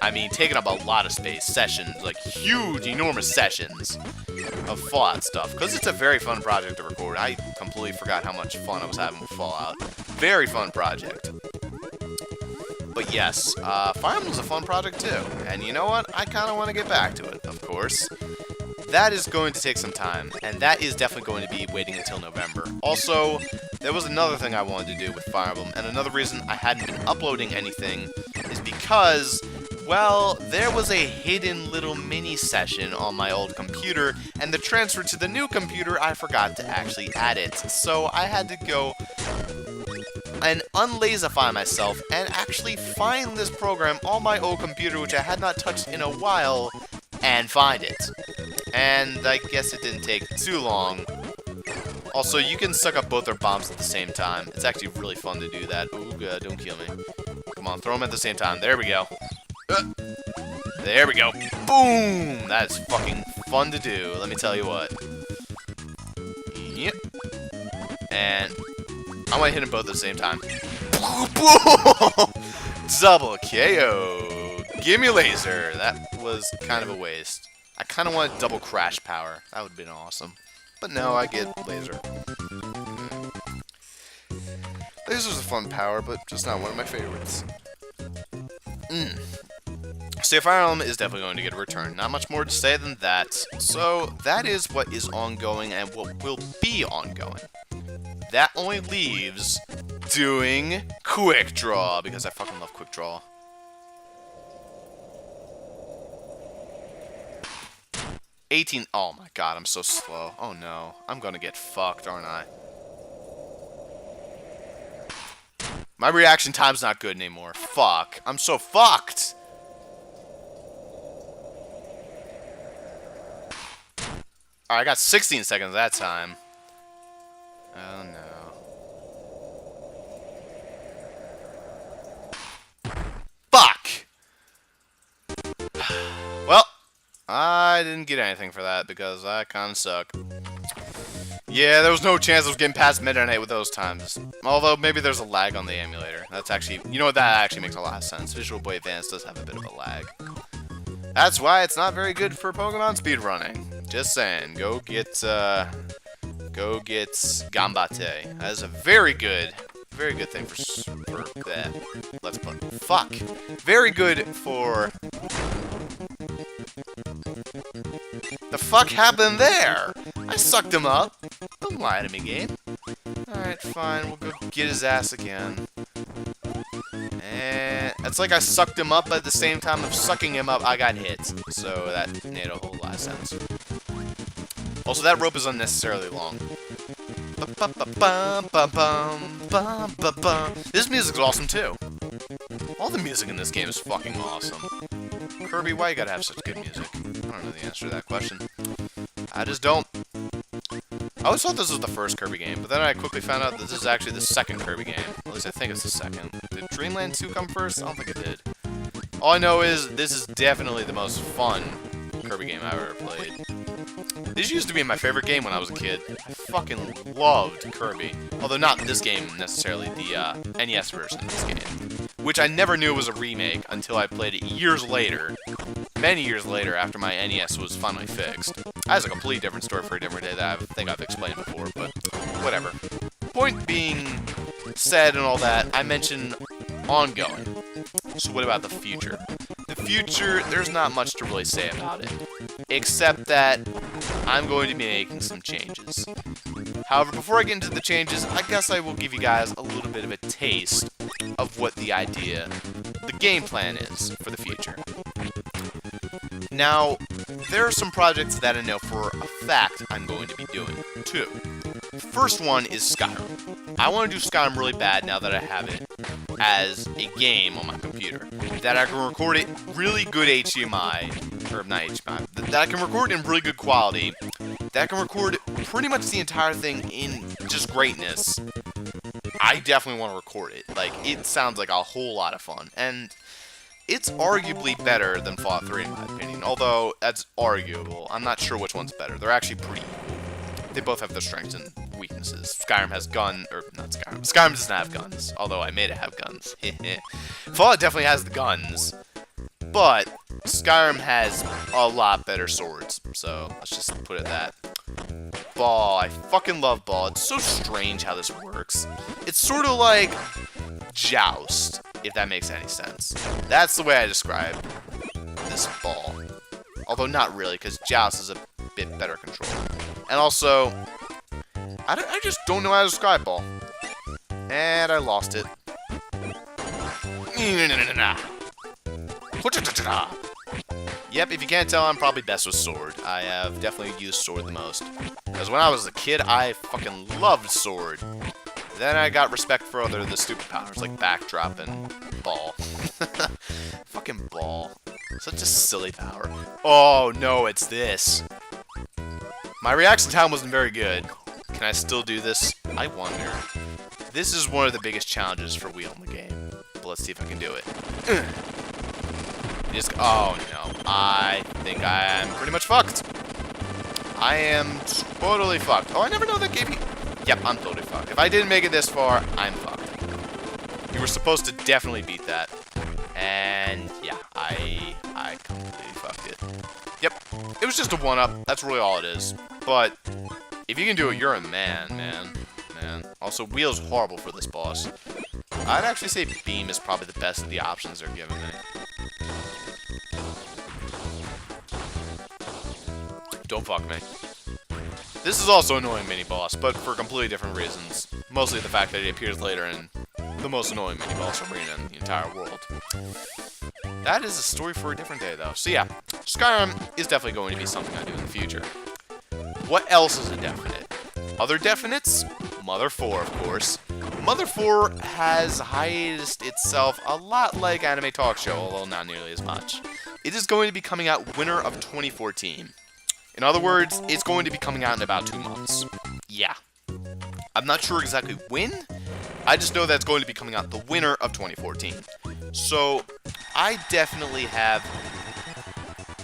I mean, taking up a lot of space, sessions, like huge, enormous sessions of Fallout stuff, because it's a very fun project to record. I completely forgot how much fun I was having with Fallout. Very fun project. But yes, Fire Emblem's a fun project too, and you know what? I kind of want to get back to it, of course. That is going to take some time, and that is definitely going to be waiting until November. Also, there was another thing I wanted to do with Fire Emblem, and another reason I hadn't been uploading anything is because, well, there was a hidden little mini session on my old computer, and the transfer to the new computer, I forgot to actually add it. So I had to go and unlazify myself and actually find this program on my old computer, which I had not touched in a while, and find it. And I guess it didn't take too long. Also, you can suck up both their bombs at the same time. It's actually really fun to do that. Ooh, God, don't kill me. Come on, throw them at the same time. There we go. There we go. Boom! That's fucking fun to do, let me tell you what. Yep. And I want to hit them both at the same time. Boom! Double KO. Gimme laser. That was kind of a waste. I kind of wanted double crash power. That would have been awesome. But no, I get laser. Laser's a fun power, but just not one of my favorites. So Fire Emblem is definitely going to get a return. Not much more to say than that. So that is what is ongoing and what will be ongoing. That only leaves doing Quick Draw, because I fucking love Quick Draw. Oh my god, I'm so slow. Oh no, I'm gonna get fucked, aren't I? My reaction time's not good anymore. Fuck, I'm so fucked! Alright, I got 16 seconds that time. Oh no. Fuck! Well, I didn't get anything for that because I kinda suck. Yeah, there was no chance I was getting past midnight with those times. Although, maybe there's a lag on the emulator. That's actually, you know what, that actually makes a lot of sense. Visual Boy Advance does have a bit of a lag. That's why it's not very good for Pokemon speedrunning. Just saying, go get Gambate. That is a very good thing for that. Let's play. Fuck. Very good for The fuck happened there? I sucked him up. Don't lie to me, game. Alright, fine. We'll go get his ass again. And it's like I sucked him up, but at the same time of sucking him up, I got hit. So that made a whole lot of sense. Also, that rope is unnecessarily long. This music's awesome, too. All the music in this game is fucking awesome. Kirby, why you gotta have such good music? I don't know the answer to that question. I just don't. I always thought this was the first Kirby game, but then I quickly found out that this is actually the second Kirby game. At least I think it's the second. Did Dreamland 2 come first? I don't think it did. All I know is this is definitely the most fun Kirby game I've ever played. This used to be my favorite game when I was a kid. I fucking loved Kirby. Although not this game necessarily, the NES version of this game. Which I never knew was a remake until I played it years later. Many years later after my NES was finally fixed. That has a completely different story for a different day that I think I've explained before, but whatever. Point being said and all that, I mentioned ongoing. So what about the future? The future, there's not much to really say about it. Except that I'm going to be making some changes. However, before I get into the changes, I guess I will give you guys a little bit of a taste of what the idea, the game plan is for the future. Now, there are some projects that I know for a fact I'm going to be doing, too. The first one is Skyrim. I want to do Skyrim really bad now that I have it as a game on my computer. That I can record it really good HDMI, or not HDMI, that I can record in really good quality, that I can record pretty much the entire thing in just greatness. I definitely want to record it. Like, it sounds like a whole lot of fun. And it's arguably better than Fallout 3 in my opinion, although that's arguable. I'm not sure which one's better. They're actually pretty equal. They both have their strengths and weaknesses. Skyrim has not Skyrim. Skyrim doesn't have guns, although I made it have guns. Fallout definitely has the guns, but Skyrim has a lot better swords, so let's just put it that. Ball, I fucking love Ball. It's so strange how this works. It's sort of like Joust, if that makes any sense. That's the way I describe this Ball. Although not really, because Joust is a bit better control. And also, I just don't know how to describe Ball. And I lost it. Yep, if you can't tell, I'm probably best with sword. I have definitely used sword the most. Because when I was a kid, I fucking loved sword. Then I got respect for the stupid powers, like backdrop and ball. Fucking ball. Such a silly power. Oh, no, it's this. My reaction time wasn't very good. Can I still do this? I wonder. This is one of the biggest challenges for Wheel in the game. But let's see if I can do it. Oh no, I think I am pretty much fucked. I am totally fucked. Oh, I never know that gave you... Yep, I'm totally fucked. If I didn't make it this far, I'm fucked. You were supposed to definitely beat that. And yeah, I completely fucked it. Yep, it was just a one-up. That's really all it is. But if you can do it, you're a man. Also, Wheel's horrible for this boss. I'd actually say Beam is probably the best of the options they're giving me. Don't fuck me. This is also an annoying mini-boss, but for completely different reasons. Mostly the fact that it appears later in the most annoying mini-boss arena in the entire world. That is a story for a different day, though. So yeah, Skyrim is definitely going to be something I do in the future. What else is a definite? Other definites? Mother 4, of course. Mother 4 has hiatused itself a lot like Anime Talk Show, although not nearly as much. It is going to be coming out winter of 2014. In other words, it's going to be coming out in about 2 months. Yeah. I'm not sure exactly when. I just know that it's going to be coming out the winter of 2014. So, I definitely have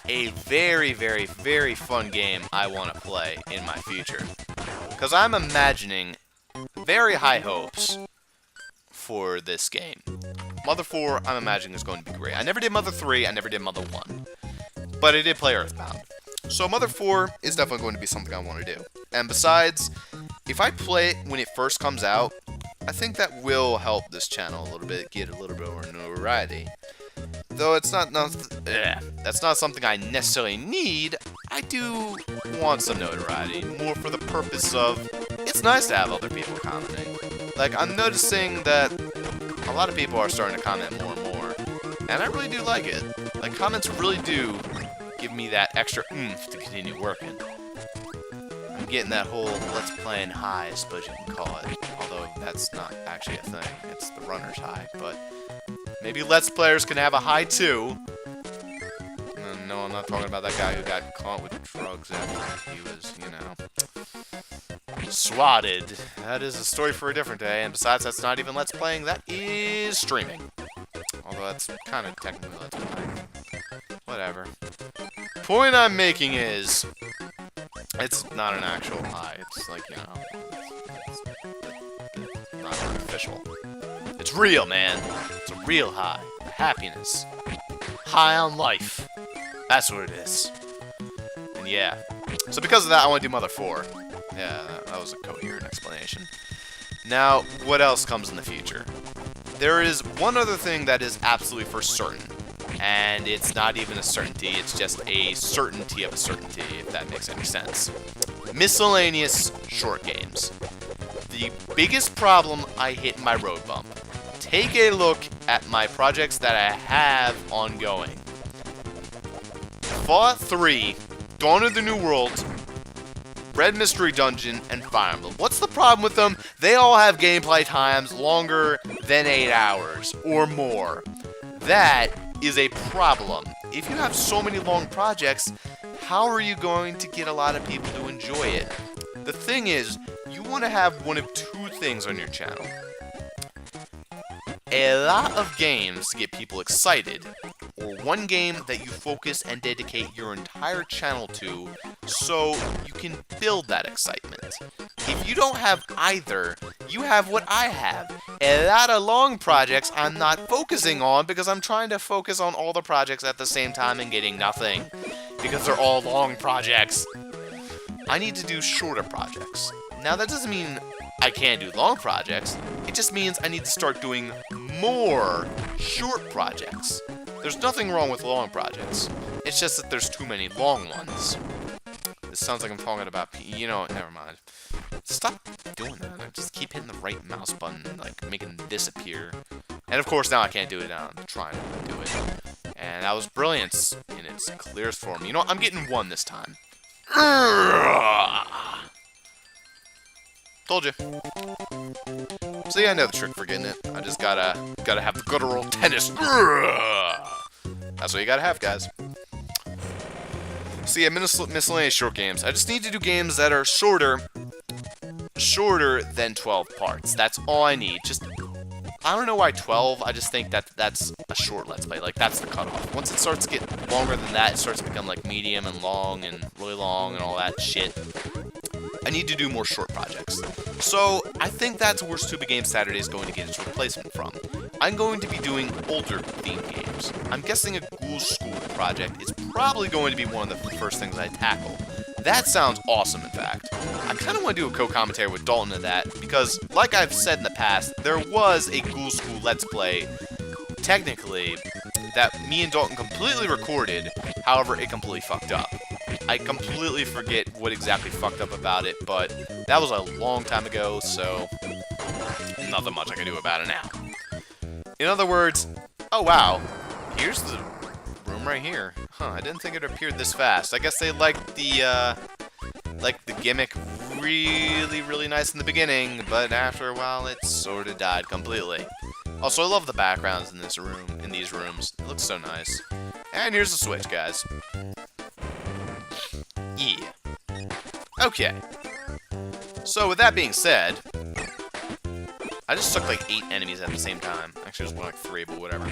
a very, very, very fun game I want to play in my future. Because I'm imagining very high hopes for this game. Mother 4, I'm imagining is going to be great. I never did Mother 3, I never did Mother 1. But I did play Earthbound. So Mother 4 is definitely going to be something I want to do. And besides, if I play it when it first comes out, I think that will help this channel a little bit, get a little bit more notoriety. though it's that's not something I necessarily need, I do want some notoriety, more for the purpose of, it's nice to have other people commenting. Like, I'm noticing that a lot of people are starting to comment more and more, and I really do like it. Like, comments really do give me that extra oomph to continue working. I'm getting that whole let's playing high, I suppose you can call it, although that's not actually a thing, it's the runner's high, but maybe let's players can have a high too. No, I'm not talking about that guy who got caught with drugs after he was, you know, swatted. That is a story for a different day, and besides, that's not even let's playing, that is streaming. Although that's kind of technically let's playing. Whatever. Point I'm making is, it's not an actual high, it's like, you know, it's not artificial. It's real, man. It's a real high. Happiness. High on life. That's what it is. And yeah. So because of that, I want to do Mother 4. Yeah, that was a coherent explanation. Now, what else comes in the future? There is one other thing that is absolutely for certain. And it's not even a certainty, it's just a certainty of a certainty, if that makes any sense. Miscellaneous short games. The biggest problem I hit in my road bump. Take a look at my projects that I have ongoing. Fallout 3, Dawn of the New World, Red Mystery Dungeon, and Fire Emblem. What's the problem with them? They all have gameplay times longer than 8 hours or more. That is a problem. If you have so many long projects, how are you going to get a lot of people to enjoy it? The thing is, you want to have one of two things on your channel. A lot of games to get people excited, or one game that you focus and dedicate your entire channel to so you can build that excitement. If you don't have either, you have what I have. A lot of long projects I'm not focusing on because I'm trying to focus on all the projects at the same time and getting nothing. Because they're all long projects. I need to do shorter projects. Now that doesn't mean I can't do long projects. It just means I need to start doing more short projects. There's nothing wrong with long projects. It's just that there's too many long ones. This sounds like I'm talking about, you know, never mind. Stop doing that. I just keep hitting the right mouse button, like making this appear. And of course now I can't do it now. I'm trying to do it. And that was brilliance in its clearest form. You know what? I'm getting one this time. Told you. See, I know the trick for getting it. I just gotta have the good old tennis. That's what you gotta have, guys. See, miscellaneous short games. I just need to do games that are shorter than 12 parts. That's all I need. Just, I don't know why 12. I just think that that's a short Let's Play. Like, that's the cutoff. Once it starts to get longer than that, it starts to become like medium and long and really long and all that shit. I need to do more short projects. So, I think that's where Stupid Game Saturday is going to get its replacement from. I'm going to be doing older themed games. I'm guessing a Ghoul School project is probably going to be one of the first things I tackle. That sounds awesome, in fact. I kind of want to do a co-commentary with Dalton of that, because, like I've said in the past, there was a Ghoul School Let's Play, technically, that me and Dalton completely recorded, however, it completely fucked up. I completely forget what exactly fucked up about it, but that was a long time ago, so nothing much I can do about it now. In other words, oh wow, here's the room right here. Huh, I didn't think it appeared this fast. I guess they liked the gimmick really nice in the beginning, but after a while it sort of died completely. Also, I love the backgrounds in this room, in these rooms. It looks so nice. And here's the Switch, guys. Yeah. Okay. So, with that being said, I just took like 8 enemies at the same time. Actually, it was more like 3, but whatever.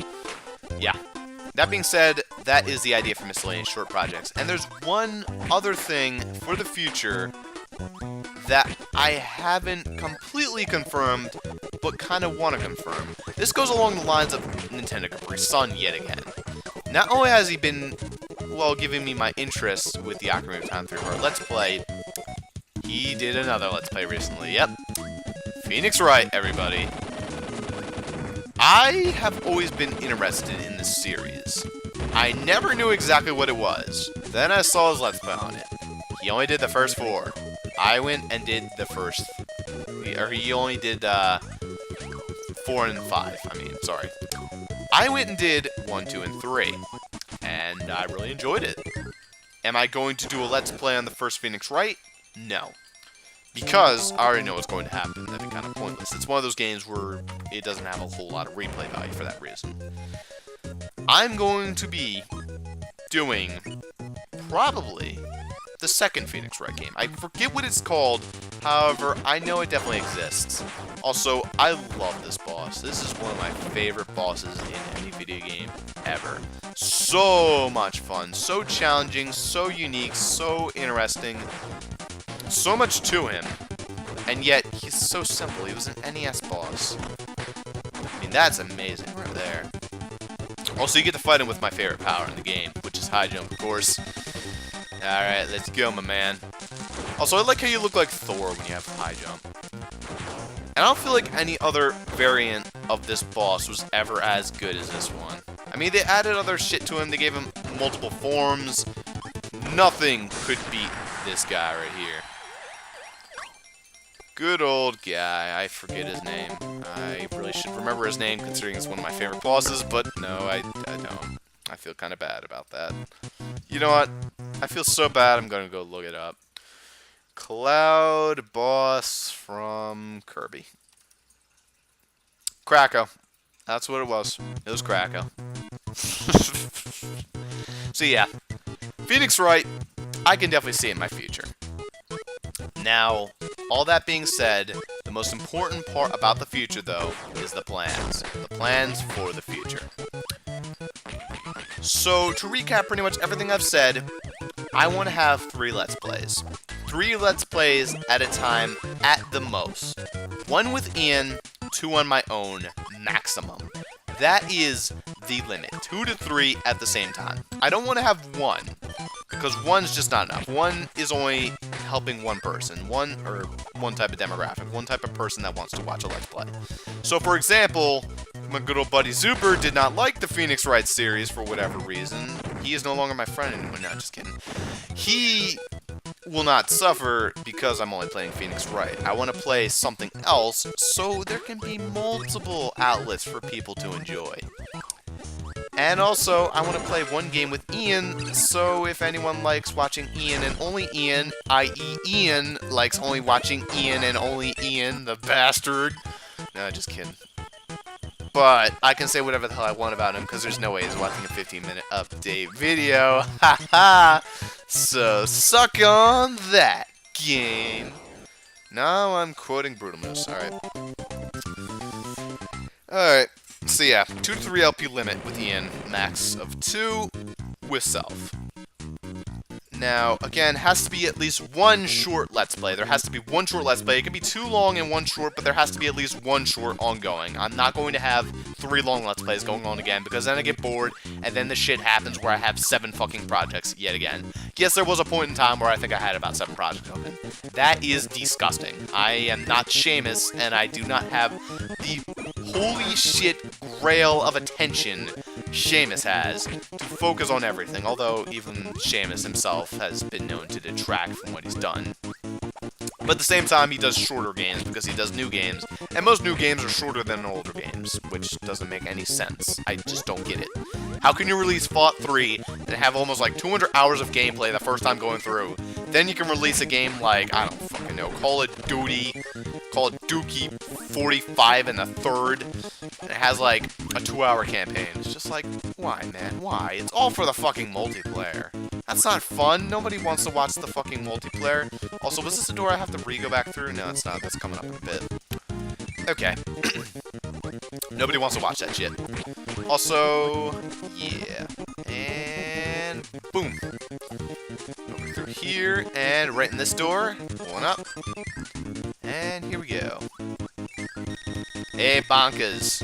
Yeah. That being said, that is the idea for miscellaneous short projects. And there's one other thing for the future that I haven't completely confirmed, but kind of want to confirm. This goes along the lines of Nintendo Capri Sun yet again. Not only has he been, well, giving me my interest with the Ocarina of Time 3-part Let's Play, he did another Let's Play recently. Yep. Phoenix Wright, everybody. I have always been interested in this series. I never knew exactly what it was. Then I saw his Let's Play on it. He only did the first 4. I went and did the first... Or he only did 4 and 5. I mean, sorry. I went and did 1, 2, and 3. And I really enjoyed it. Am I going to do a Let's Play on the first Phoenix Wright? No. Because I already know what's going to happen. That'd be kind of pointless. It's one of those games where it doesn't have a whole lot of replay value for that reason. I'm going to be doing probably the second Phoenix Wright game. I forget what it's called, however, I know it definitely exists. Also, I love this boss. This is one of my favorite bosses in any video game ever. So much fun, so challenging, so unique, so interesting. So much to him, and yet he's so simple. He was an NES boss. I mean, that's amazing right there. Also, you get to fight him with my favorite power in the game, which is high jump, of course. Alright, let's go, my man. Also, I like how you look like Thor when you have high jump. And I don't feel like any other variant of this boss was ever as good as this one. I mean, they added other shit to him. They gave him multiple forms. Nothing could beat this guy right here. Good old guy. I forget his name. I really should remember his name, considering it's one of my favorite bosses, but no, I don't. I feel kind of bad about that. You know what? I feel so bad, I'm gonna go look it up. Cloud boss from Kirby. Kracko. That's what it was. It was Kracko. So yeah, Phoenix Wright, I can definitely see it in my future. Now, all that being said, the most important part about the future, though, is the plans. The plans for the future. So, to recap pretty much everything I've said, I want to have 3 Let's Plays. 3 Let's Plays at a time at the most. 1 with Ian, 2 on my own, maximum. That is the limit. 2 to 3 at the same time. I don't want to have 1, because 1's just not enough. 1 is only helping one person, one type of demographic, one type of person that wants to watch a Let's Play. So, for example, my good old buddy Zuber did not like the Phoenix Wright series for whatever reason. He is no longer my friend anymore. No, just kidding. He will not suffer because I'm only playing Phoenix Wright. I want to play something else so there can be multiple outlets for people to enjoy. And also, I want to play 1 game with Ian, so if anyone likes watching Ian and only Ian, i.e. Ian likes only watching Ian and only Ian, the bastard. No, just kidding. But I can say whatever the hell I want about him, because there's no way he's watching a 15-minute update video. Haha! So, suck on that, game. Now I'm quoting Brutal Moose. Alright. Alright. So yeah, 2 to 3 LP limit with Ian, max of 2 with self. Now, again, has to be at least 1 short Let's Play. There has to be 1 short Let's Play. It can be 2 long and 1 short, but there has to be at least 1 short ongoing. I'm not going to have 3 long Let's Plays going on again, because then I get bored, and then the shit happens where I have 7 fucking projects yet again. Yes, there was a point in time where I think I had about 7 projects open. That is disgusting. I am not Seamus, and I do not have the holy shit grail of attention Seamus has to focus on everything, although even Seamus himself has been known to detract from what he's done. But at the same time, he does shorter games because he does new games, and most new games are shorter than older games, which doesn't make any sense. I just don't get it. How can you release Fallout 3 and have almost like 200 hours of gameplay the first time going through? Then you can release a game like, I don't fucking know, Call of Duty 45 and the third, and it has like a 2-hour campaign. It's just like, why, man? Why? It's all for the fucking multiplayer. That's not fun. Nobody wants to watch the fucking multiplayer. Also, was this a door I have to re-go back through? No, it's not. That's coming up in a bit. Okay. Nobody wants to watch that shit. Also, yeah. And boom. Over through here, and right in this door. One up. And here we go. Hey, bonkers.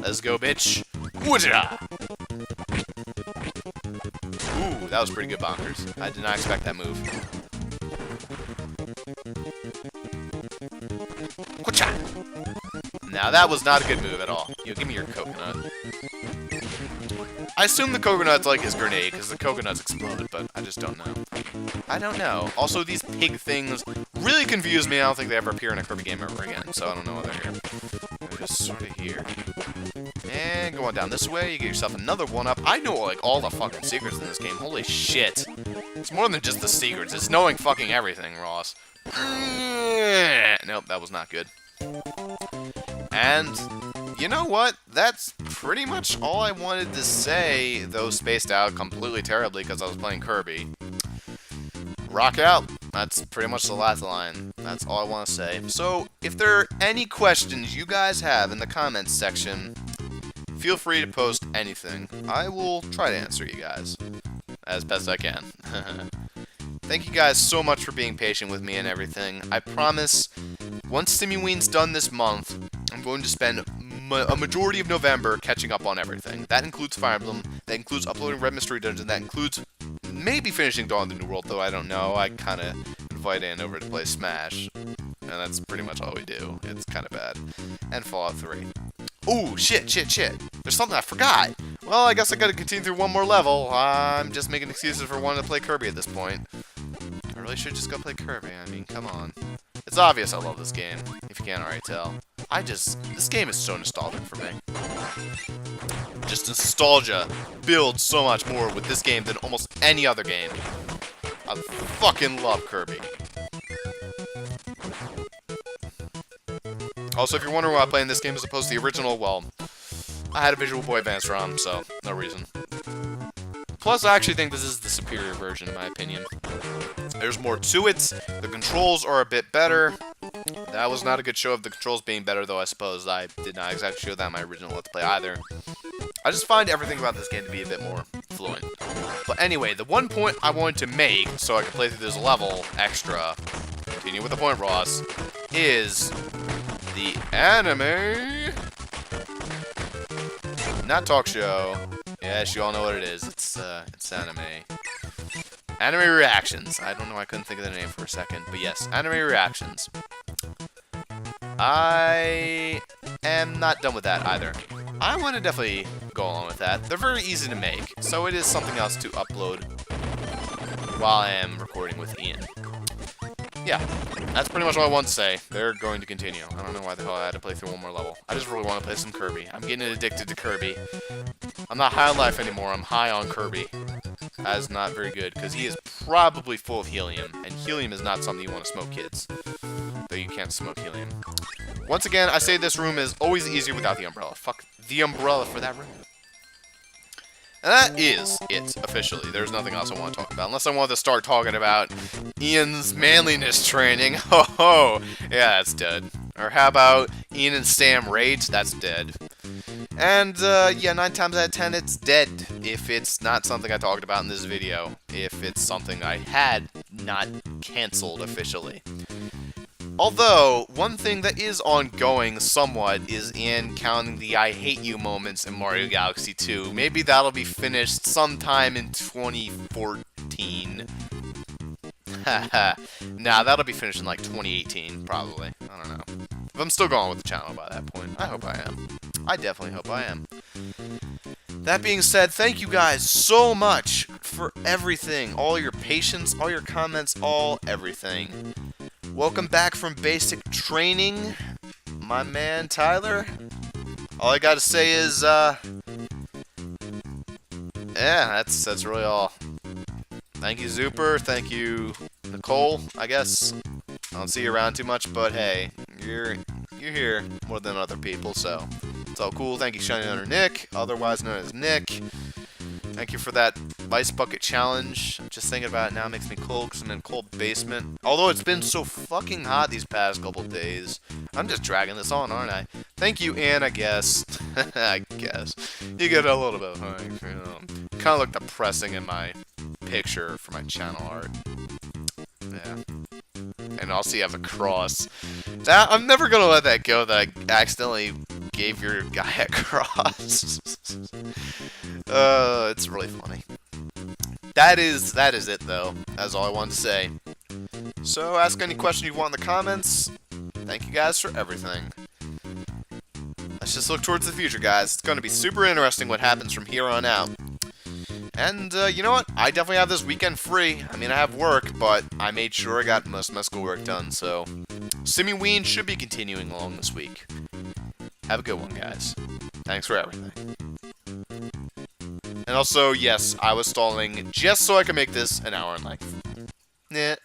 Let's go, bitch. Wooja! Ooh, that was pretty good, bonkers. I did not expect that move. Wooja! Now, that was not a good move at all. You Give me your coconut. I assume the coconut's like his grenade, because the coconuts exploded, but I just don't know. I don't know. Also, these pig things really confuse me. I don't think they ever appear in a Kirby game ever again, so I don't know why they're here. They're just sort of here. And going down this way, you get yourself another one-up. I know, like, all the fucking secrets in this game. Holy shit. It's more than just the secrets. It's knowing fucking everything, Ross. Nope, that was not good. And you know what? That's pretty much all I wanted to say, though spaced out completely terribly because I was playing Kirby. Rock out. That's pretty much the last line. That's all I want to say. So, if there are any questions you guys have in the comments section, feel free to post anything. I will try to answer you guys as best I can. Thank you guys so much for being patient with me and everything. I promise, once Simuween's done this month, I'm going to spend a majority of November catching up on everything. That includes Fire Emblem, that includes uploading Red Mystery Dungeon, that includes maybe finishing Dawn of the New World, though I don't know. I kind of invite Ann over to play Smash, and that's pretty much all we do. It's kind of bad. And Fallout 3. Ooh, shit. There's something I forgot. Well, I guess I gotta continue through one more level. I'm just making excuses for wanting to play Kirby at this point. I really should just go play Kirby. I mean, come on. It's obvious I love this game, if you can't already tell. This game is so nostalgic for me. Just nostalgia builds so much more with this game than almost any other game. I fucking love Kirby. Also, if you're wondering why I'm playing this game as opposed to the original, well, I had a Visual Boy Advance ROM, so no reason. Plus, I actually think this is the superior version, in my opinion. There's more to it. The controls are a bit better. That was not a good show of the controls being better, though I suppose I did not exactly show that in my original Let's Play either. I just find everything about this game to be a bit more fluent. But anyway, the one point I wanted to make, so I could play through this level extra, continue with the point, Ross, is the anime, not talk show. Yes, you all know what it is. It's anime. Anime reactions. I don't know, I couldn't think of the name for a second, but yes, anime reactions. I am not done with that either. I want to definitely go along with that. They're very easy to make, so it is something else to upload while I am recording with Ian. Yeah, that's pretty much all I want to say. They're going to continue. I don't know why the hell I had to play through one more level. I just really want to play some Kirby. I'm getting addicted to Kirby. I'm not high on life anymore, I'm high on Kirby. That is not very good, because he is probably full of helium, and helium is not something you want to smoke, kids. Though you can't smoke helium. Once again, I say this room is always easier without the umbrella. Fuck the umbrella for that room. And that is it, officially. There's nothing else I want to talk about. Unless I want to start talking about Ian's manliness training. Ho ho! Yeah, that's dead. Or how about Ian and Sam rage? That's dead. And, yeah, 9 times out of 10, it's dead. If it's not something I talked about in this video. If it's something I had not canceled officially. Although, one thing that is ongoing somewhat is in counting the I hate you moments in Mario Galaxy 2. Maybe that'll be finished sometime in 2014. Haha. Nah, that'll be finished in like 2018, probably. I don't know. But I'm still going with the channel by that point. I hope I am. I definitely hope I am. That being said, thank you guys so much for everything. All your patience, all your comments, all everything. Welcome back from basic training, my man Tyler. All I gotta say is, yeah, that's really all. Thank you, Zuper. Thank you, Nicole, I guess. I don't see you around too much, but hey, you're here more than other people, so it's all cool. Thank you, Shiny Hunter Nick, otherwise known as Nick. Thank you for that ice bucket challenge. Just thinking about it now makes me cold because I'm in a cold basement. Although it's been so fucking hot these past couple days. I'm just dragging this on, aren't I? Thank you, Ann, I guess. I guess. You get a little bit of thanks, you know. Kind of look depressing in my picture for my channel art. Yeah. And also you have a cross. That, I'm never gonna let that go that I accidentally gave your guy a cross. It's really funny. That is it though. That's all I wanted to say. So ask any question you want in the comments. Thank you guys for everything. let's just look towards the future, guys. It's going to be super interesting what happens from here on out. And, you know what? I definitely have this weekend free. I mean, I have work, but I made sure I got most of my schoolwork done, so Simi-Ween should be continuing along this week. Have a good one, guys. Thanks for everything. And also, yes, I was stalling just so I could make this an hour in length. Nah.